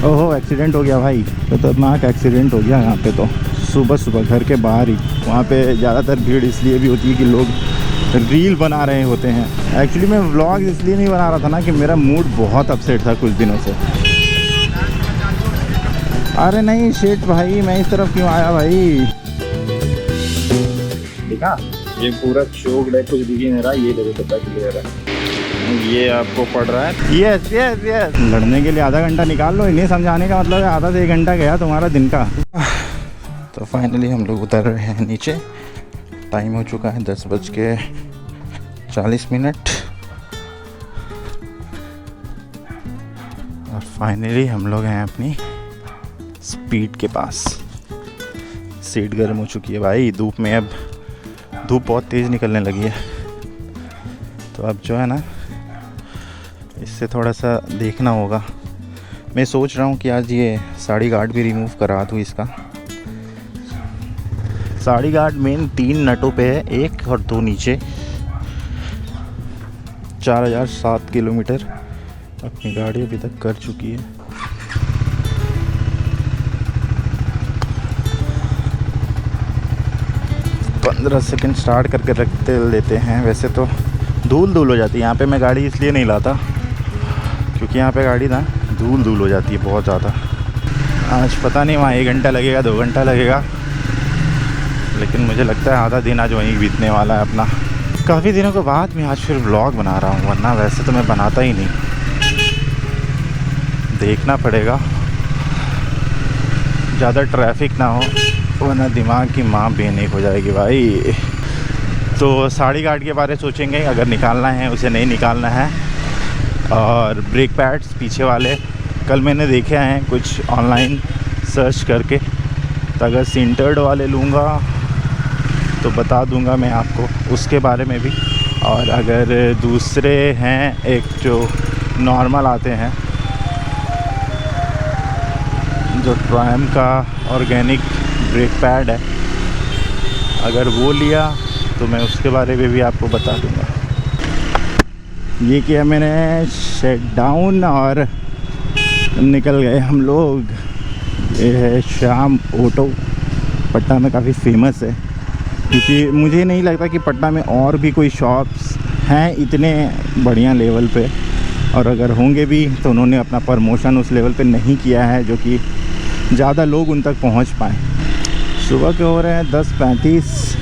ओहो एक्सीडेंट हो गया भाई, खतरनाक एक्सीडेंट हो गया यहाँ पे। तो सुबह सुबह घर के बाहर ही, वहाँ पे ज़्यादातर भीड़ इसलिए भी होती है कि लोग रील बना रहे होते हैं। एक्चुअली मैं व्लॉग इसलिए नहीं बना रहा था ना कि मेरा मूड बहुत अपसेट था कुछ दिनों से। अरे नहीं शेट भाई, मैं इस तरफ क्यों आया भाई? देखा ये पूरा चौक है, कुछ दिख ही नहीं रहा। ये देखो कितना क्लियर है, ये आपको पड़ रहा है। यस यस यस, लड़ने के लिए आधा घंटा निकाल लो, इन्हें समझाने का मतलब है आधा से 1 घंटा गया तुम्हारा दिन का। तो फाइनली हम लोग उतर रहे हैं नीचे। टाइम हो चुका है 10:40। और फाइनली हम लोग हैं अपनी स्पीड के पास। सीट गर्म हो चुकी है भाई धूप में, अब धूप बहुत तेज़ निकलने लगी है। तो अब जो है ना, इससे थोड़ा सा देखना होगा। मैं सोच रहा हूँ कि आज ये साड़ी गार्ड भी रिमूव करा दूँ इसका। साड़ी गार्ड मेन 3 नटों पे है, 1 और 2 नीचे। 4007 किलोमीटर अपनी गाड़ी अभी तक कर चुकी है। पंद्रह सेकंड स्टार्ट करके रखते लेते हैं। वैसे तो धूल हो जाती है यहाँ पे। मैं गाड़ी इसलिए नहीं लाता क्योंकि यहाँ पे गाड़ी ना धूल हो जाती है बहुत ज़्यादा। आज पता नहीं वहाँ 1 घंटा लगेगा 2 घंटा लगेगा, लेकिन मुझे लगता है आधा दिन आज वहीं बीतने वाला है अपना। काफ़ी दिनों के बाद मैं आज फिर व्लॉग बना रहा हूँ, वरना वैसे तो मैं बनाता ही नहीं। देखना पड़ेगा ज़्यादा ट्रैफिक ना हो, वरना दिमाग की माँ बेनिक हो जाएगी भाई। तो साड़ी गार्ड के बारे सोचेंगे, अगर निकालना है उसे नहीं निकालना है। और ब्रेक पैड्स पीछे वाले कल मैंने देखे हैं कुछ ऑनलाइन सर्च करके, तो अगर सिंटर्ड वाले लूँगा तो बता दूँगा मैं आपको उसके बारे में भी। और अगर दूसरे हैं एक जो नॉर्मल आते हैं, जो ट्रायम का ऑर्गेनिक ब्रेक पैड है, अगर वो लिया तो मैं उसके बारे में भी आपको बता दूंगा। ये किया मैंने शट डाउन और निकल गए हम लोग। ये है श्याम ऑटो, पटना में काफ़ी फेमस है, क्योंकि मुझे नहीं लगता कि पटना में और भी कोई शॉप्स हैं इतने बढ़िया लेवल पे, और अगर होंगे भी तो उन्होंने अपना प्रमोशन उस लेवल पे नहीं किया है जो कि ज़्यादा लोग उन तक पहुंच पाएँ। सुबह के हो रहे हैं 10:35।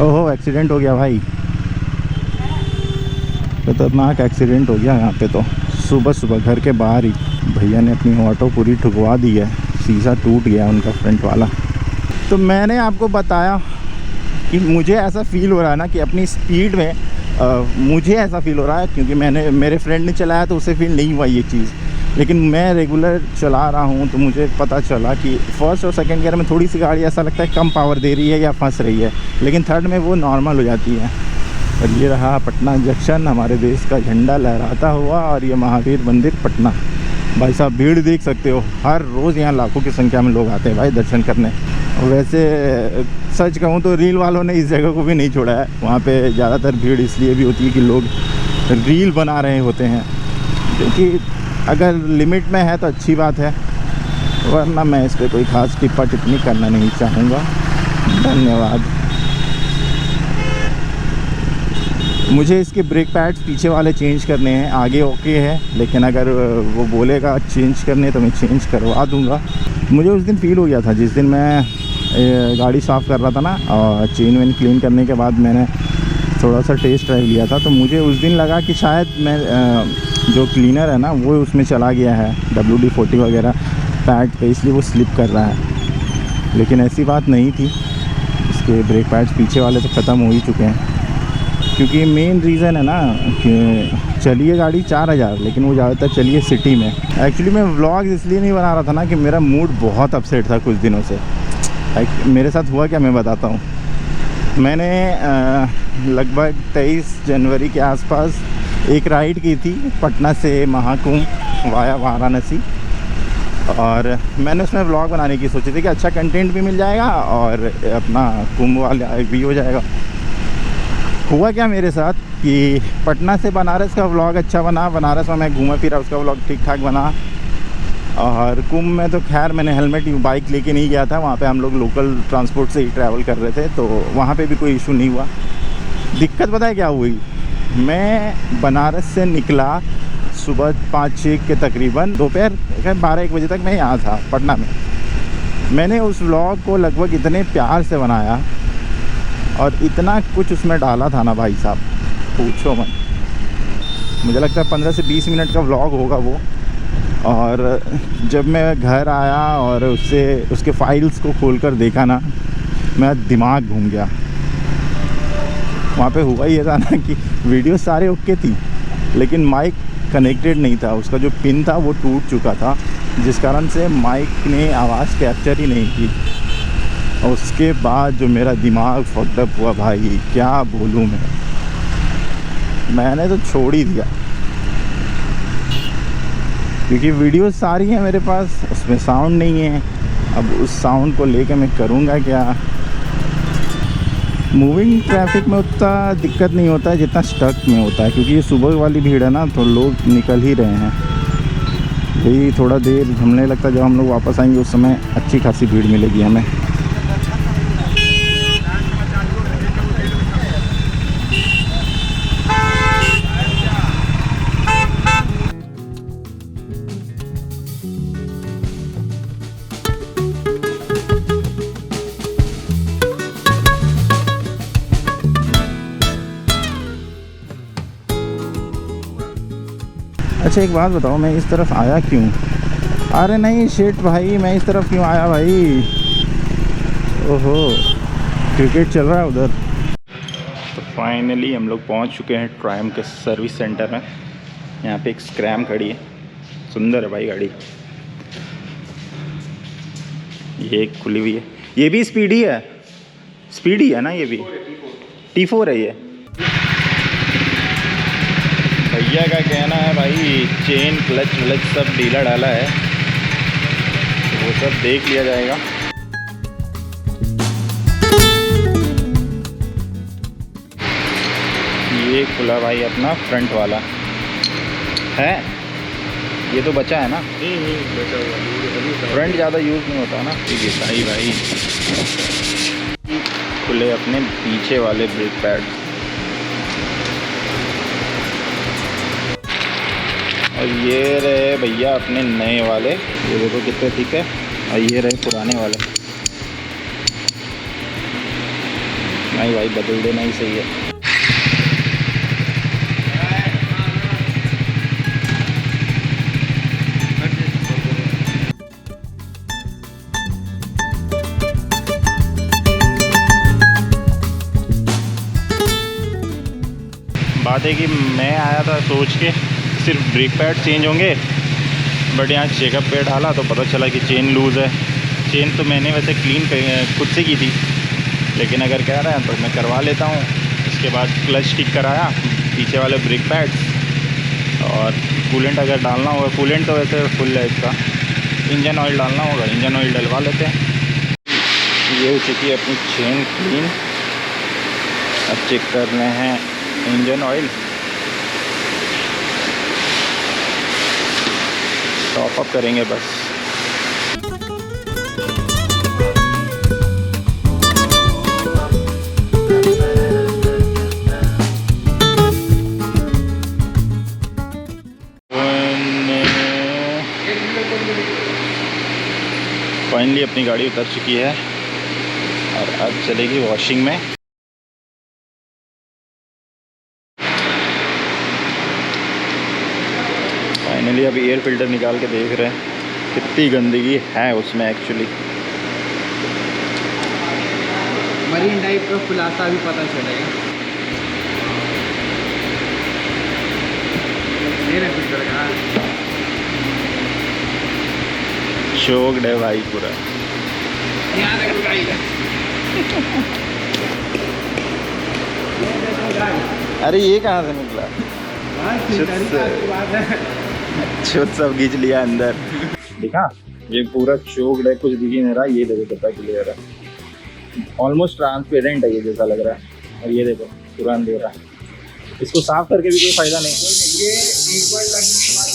ओहो एक्सीडेंट हो गया भाई, खतरनाक एक्सीडेंट हो गया यहाँ पे। तो सुबह सुबह घर के बाहर ही भैया ने अपनी ऑटो पूरी ठुकवा दी है, शीशा टूट गया उनका फ्रंट वाला। तो मैंने आपको बताया कि मुझे ऐसा फ़ील हो रहा है ना कि अपनी स्पीड में मुझे ऐसा फ़ील हो रहा है, क्योंकि मेरे फ्रेंड ने चलाया तो उसे फील नहीं हुआ ये चीज़, लेकिन मैं रेगुलर चला रहा हूँ तो मुझे पता चला कि फर्स्ट और सेकंड गियर में थोड़ी सी गाड़ी ऐसा लगता है कम पावर दे रही है या फंस रही है, लेकिन थर्ड में वो नॉर्मल हो जाती है। और ये रहा पटना जंक्शन, हमारे देश का झंडा लहराता हुआ, और ये महावीर मंदिर पटना। भाई साहब भीड़ देख सकते हो, हर रोज़ यहाँ लाखों की संख्या में लोग आते हैं भाई दर्शन करने। वैसे सच कहूँ तो रील वालों ने इस जगह को भी नहीं छोड़ा है। वहाँ पे ज़्यादातर भीड़ इसलिए भी होती है कि लोग रील बना रहे होते हैं, क्योंकि अगर लिमिट में है तो अच्छी बात है, वरना मैं इस पर कोई ख़ास टिप्पा टिप्पणी करना नहीं चाहूँगा। धन्यवाद। मुझे इसके ब्रेक पैड्स पीछे वाले चेंज करने हैं, आगे ओके है, लेकिन अगर वो बोलेगा चेंज करने तो मैं चेंज करवा दूँगा। मुझे उस दिन फ़ील हो गया था जिस दिन मैं गाड़ी साफ़ कर रहा था ना, और चेन वेन क्लीन करने के बाद मैंने थोड़ा सा टेस्ट ड्राइव लिया था, तो मुझे उस दिन लगा कि शायद मैं जो क्लीनर है ना वो उसमें चला गया है, WD-40 वगैरह पैड पे, इसलिए वो स्लिप कर रहा है। लेकिन ऐसी बात नहीं थी, इसके ब्रेक पैड्स पीछे वाले तो ख़त्म हो ही चुके हैं। क्योंकि मेन रीज़न है ना कि चलिए गाड़ी 4000, लेकिन वो ज़्यादातर चलिए सिटी में। एक्चुअली मैं व्लॉग इसलिए नहीं बना रहा था ना कि मेरा मूड बहुत अपसेट था कुछ दिनों से। मेरे साथ हुआ क्या मैं बताता हूँ। मैंने लगभग 23 जनवरी के आसपास एक राइड की थी पटना से महाकुंभ वाया वाराणसी, और मैंने उसमें व्लॉग बनाने की सोची थी कि अच्छा कंटेंट भी मिल जाएगा और अपना कुंभ वाला भी हो जाएगा। हुआ क्या मेरे साथ कि पटना से बनारस का व्लॉग अच्छा बना, बनारस में मैं घूमा फिरा, उसका व्लॉग ठीक ठाक बना, और कुंभ में तो खैर मैंने हेलमेट बाइक लेके नहीं गया था, वहाँ पे हम लोग लोकल ट्रांसपोर्ट से ही ट्रैवल कर रहे थे, तो वहाँ पे भी कोई इशू नहीं हुआ। दिक्कत पता है क्या हुई, मैं बनारस से निकला सुबह 5-6 के तकरीबन, दोपहर 12-1 बजे तक मैं यहाँ था पटना में। मैंने उस व्लॉग को लगभग इतने प्यार से बनाया और इतना कुछ उसमें डाला था ना भाई साहब, पूछो मत। मुझे लगता है 15 से 20 मिनट का व्लॉग होगा वो। और जब मैं घर आया और उसके फाइल्स को खोलकर देखा ना, मेरा दिमाग घूम गया। वहाँ पे हुआ ये था ना कि वीडियो सारे ओके थी, लेकिन माइक कनेक्टेड नहीं था, उसका जो पिन था वो टूट चुका था, जिस कारण से माइक ने आवाज़ कैप्चर ही नहीं की। और उसके बाद जो मेरा दिमाग फकअप हुआ भाई, क्या बोलूँ मैंने तो छोड़ ही दिया, क्योंकि वीडियो सारी है मेरे पास, उसमें साउंड नहीं है। अब उस साउंड को लेकर मैं करूँगा क्या। मूविंग ट्रैफिक में उतना दिक्कत नहीं होता है जितना स्टक में होता है, क्योंकि ये सुबह वाली भीड़ है ना, तो लोग निकल ही रहे हैं। यही थोड़ा देर हमें लगता है जब हम लोग वापस आएंगे उस समय अच्छी खासी भीड़ मिलेगी हमें। अच्छा एक बात बताओ, मैं इस तरफ आया क्यों? अरे नहीं शिट भाई, मैं इस तरफ क्यों आया भाई? ओहो, क्रिकेट चल रहा है उधर। तो फाइनली हम लोग पहुंच चुके हैं ट्रायम्फ के सर्विस सेंटर में। यहाँ पे एक स्क्रैम खड़ी है, सुंदर है भाई गाड़ी। ये एक खुली हुई है, ये भी स्पीडी है ना, ये भी T4 है ये। भैया का कहना है भाई चेन क्लच व्लच सब ढीला डाला है, तो वो सब देख लिया जाएगा। ये खुला भाई अपना फ्रंट वाला है, ये तो बचा है ना, फ्रंट ज़्यादा यूज़ नहीं होता ना। ठीक है सही भाई, खुले अपने पीछे वाले ब्रेक पैड। और ये रहे भैया अपने नए वाले, ये देखो कितने ठीक है। और ये रहे पुराने वाले, नहीं भाई बदल देना ही सही है। बात है कि मैं आया था सोच के सिर्फ ब्रेक पैड चेंज होंगे, बट यहाँ चेकअप पे डाला तो पता चला कि चेन लूज़ है। चेन तो मैंने वैसे क्लीन खुद से की थी, लेकिन अगर कह रहे हैं तो मैं करवा लेता हूँ। इसके बाद क्लच ठीक कराया, पीछे वाले ब्रेक पैड्स, और कूलेंट अगर डालना होगा, कूलेंट तो वैसे फुल है इसका, इंजन ऑयल डालना होगा, इंजन ऑयल डलवा लेते हैं। ये हो चुकी है अपनी चेन क्लीन। अब चेक करने हैं इंजन ऑयल, टॉप अप करेंगे बस। फाइनली अपनी गाड़ी उतर चुकी है और अब चलेगी वॉशिंग में। फाइनली अभी एयर फिल्टर निकाल के देख रहे हैं कितनी गंदगी है उसमें एक्चुअली। मरीन टाइप का खुलासा भी पता चलेगा। फिल्टर का शौक है भाई पूरा। अरे ये कहाँ से निकला? छुट सब खींच लिया अंदर। दिखा ये पूरा चोक्ड है, कुछ दिख ही नहीं रहा। ये देखो कितना क्लियर है, ऑलमोस्ट ट्रांसपेरेंट है ये जैसा लग रहा है। और ये देखो पूरा अंधेरा है, इसको साफ करके भी कोई फायदा नहीं। ये एक बार लगने के बाद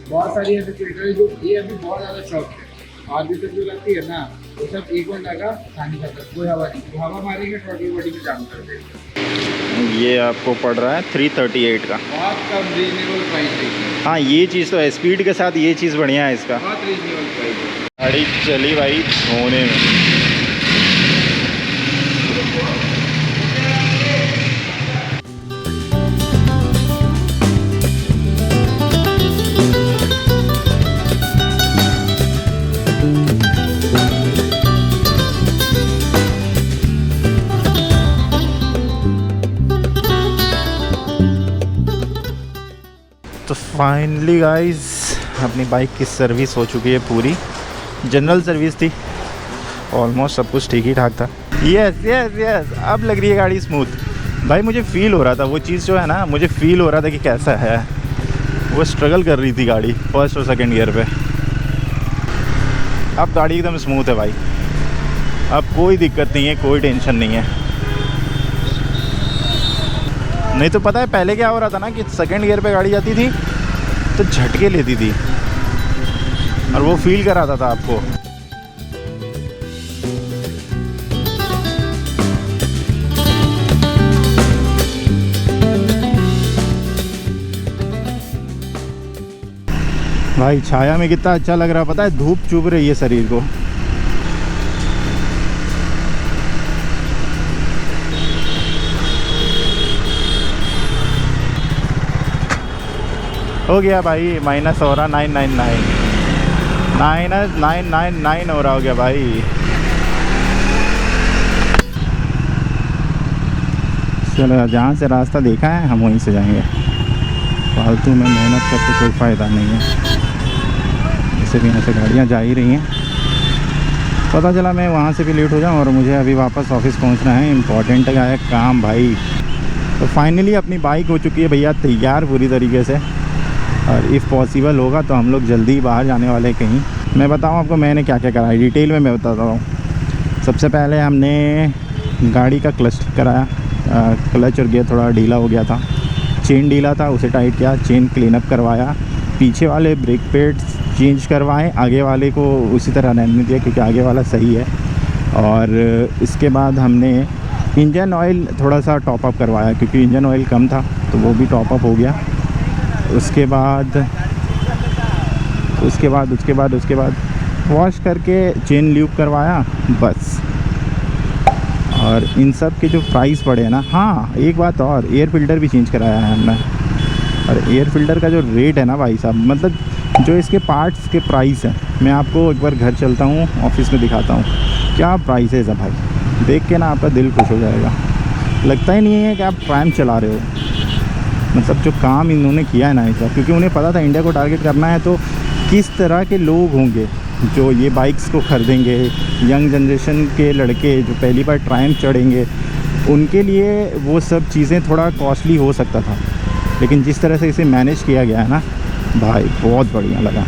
बहुत सारी ऐसे फिल्टर है जो ये अभी बहुत ज़्यादा शॉर्ट है, और भी सब जो लगती है ना वो सब एक बार लगा खानी खाता, कोई हवा नहीं, तो हवा मारेंगे टोटल बॉडी में जाम कर देगा। ये आपको पड़ रहा है 338 का। बहुत कम रीजनेबल प्राइस है। हाँ ये चीज़ तो है, स्पीड के साथ ये चीज़ बढ़िया है इसका। बहुत रीजनेबल प्राइस है। गाड़ी चली भाई धोने में। तो फाइनली गाइस अपनी बाइक की सर्विस हो चुकी है पूरी। जनरल सर्विस थी, ऑलमोस्ट सब कुछ ठीक ही ठाक था। यस यस यस, अब लग रही है गाड़ी स्मूथ। भाई मुझे फ़ील हो रहा था वो चीज़ जो है ना, मुझे फ़ील हो रहा था कि कैसा है। वो स्ट्रगल कर रही थी गाड़ी फर्स्ट और सेकंड गियर पे। अब गाड़ी एकदम स्मूथ है भाई, अब कोई दिक्कत नहीं है, कोई टेंशन नहीं है। नहीं तो पता है पहले क्या हो रहा था ना कि सेकंड गियर पे गाड़ी जाती थी तो झटके लेती थी और वो फील कराता था आपको। भाई छाया में कितना अच्छा लग रहा है, पता है धूप चुभ रही है शरीर को। हो गया भाई, माइनस हो रहा 999, माइनस 999 हो रहा हो गया भाई। चलो जहाँ से रास्ता देखा है हम वहीं से जाएंगे, फालतू में मेहनत करके कोई फ़ायदा नहीं है। जैसे भी यहाँ से गाड़ियाँ जा ही रही हैं, पता चला मैं वहाँ से भी लेट हो जाऊँ और मुझे अभी वापस ऑफिस पहुँचना है, इम्पॉर्टेंट है काम भाई। तो फाइनली अपनी बाइक हो चुकी है भैया तैयार पूरी तरीके से, और इफ़ पॉसिबल होगा तो हम लोग जल्दी ही बाहर जाने वाले हैं कहीं। मैं बताऊं आपको मैंने क्या क्या करा है, डिटेल में मैं बताता हूँ। सबसे पहले हमने गाड़ी का क्लच कराया, क्लच और गियर थोड़ा ढीला हो गया था, चेन ढीला था उसे टाइट किया, चेन क्लीन अप करवाया, पीछे वाले ब्रेक पैड्स चेंज करवाए, आगे वाले को उसी तरह रहने दिया क्योंकि आगे वाला सही है। और इसके बाद हमने इंजन ऑयल थोड़ा सा टॉप अप करवाया क्योंकि इंजन ऑयल कम था तो वो भी टॉप अप हो गया। उसके बाद वॉश करके चेन ल्यूब करवाया बस। और इन सब के जो प्राइस पड़े हैं ना, हाँ एक बात और, एयर फ़िल्टर भी चेंज कराया है हमने। और एयर फ़िल्टर का जो रेट है ना भाई साहब, मतलब जो इसके पार्ट्स के प्राइस हैं, मैं आपको एक बार घर चलता हूँ ऑफिस में दिखाता हूँ क्या प्राइस है भाई, देख के ना आपका दिल खुश हो जाएगा। लगता ही नहीं है कि आप ट्रायम्फ चला रहे हो। मतलब जो काम इन्होंने किया है ना ऐसा, क्योंकि उन्हें पता था इंडिया को टारगेट करना है तो किस तरह के लोग होंगे जो ये बाइक्स को ख़रीदेंगे, यंग जनरेशन के लड़के जो पहली बार ट्रायम्फ चढ़ेंगे, उनके लिए वो सब चीज़ें थोड़ा कॉस्टली हो सकता था। लेकिन जिस तरह से इसे मैनेज किया गया है ना भाई, बहुत बढ़िया लगा,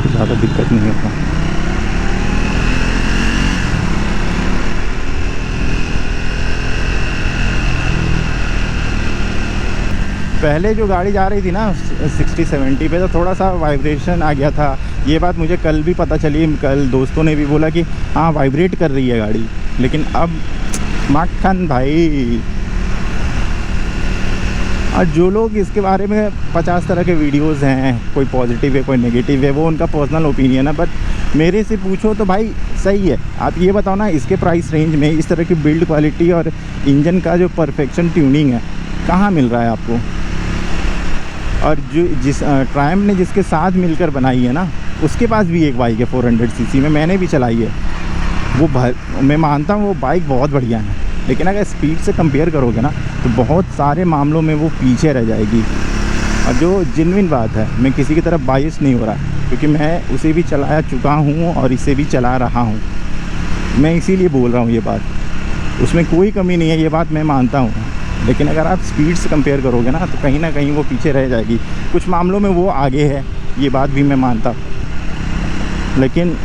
ज़्यादा दिक्कत नहीं होता। पहले जो गाड़ी जा रही थी ना 60-70 पे तो थोड़ा सा वाइब्रेशन आ गया था। ये बात मुझे कल भी पता चली, कल दोस्तों ने भी बोला कि हाँ वाइब्रेट कर रही है गाड़ी। लेकिन अब मक्खन भाई, और जो लोग इसके बारे में 50 तरह के वीडियोस हैं, कोई पॉजिटिव है कोई नेगेटिव है, वो उनका पर्सनल ओपिनियन है। बट मेरे से पूछो तो भाई सही है। आप ये बताओ ना, इसके प्राइस रेंज में इस तरह की बिल्ड क्वालिटी और इंजन का जो परफेक्शन ट्यूनिंग है कहाँ मिल रहा है आपको। और जो ट्रायम्फ ने जिसके साथ मिलकर बनाई है ना, उसके पास भी एक बाइक है 400 सीसी में, मैंने भी चलाई है वो। मैं मानता हूँ वो बाइक बहुत बढ़िया है, लेकिन अगर स्पीड से कंपेयर करोगे ना तो बहुत सारे मामलों में वो पीछे रह जाएगी। और जो जेन्युइन बात है, मैं किसी की तरफ बायस नहीं हो रहा क्योंकि मैं उसे भी चलाया चुका हूँ और इसे भी चला रहा हूँ, मैं इसीलिए बोल रहा हूँ ये बात। उसमें कोई कमी नहीं है, ये बात मैं मानता हूँ। लेकिन अगर आप स्पीड से कंपेयर करोगे ना तो कहीं ना कहीं वो पीछे रह जाएगी। कुछ मामलों में वो आगे है, ये बात भी मैं मानता हूँ। लेकिन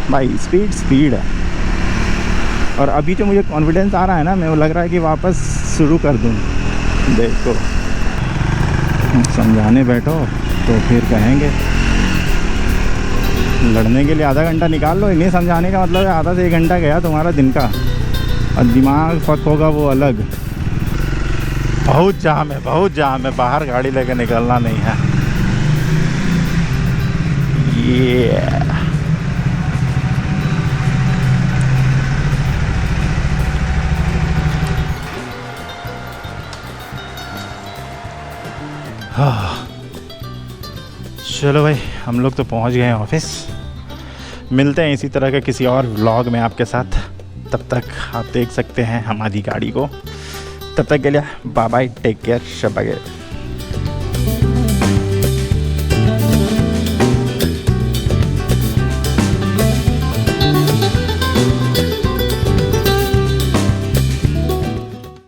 भाई स्पीड है। और अभी जो मुझे कॉन्फिडेंस आ रहा है ना, मैं वो लग रहा है कि वापस शुरू कर दूँ। देखो समझाने बैठो तो फिर कहेंगे। लड़ने के लिए आधा घंटा निकाल लो, इन्हें समझाने का मतलब है आधा से 1 घंटा गया तुम्हारा दिन का, और दिमाग फक होगा वो अलग। बहुत जाम है, बहुत जाम है, बाहर गाड़ी लेकर निकलना नहीं है। ये हाँ, चलो भाई हम लोग तो पहुंच गए हैं ऑफिस। मिलते हैं इसी तरह के किसी और व्लॉग में आपके साथ। तब तक आप देख सकते हैं हमारी गाड़ी को। तब तक के लिए बाय बाय, टेक केयर, शब बगैर।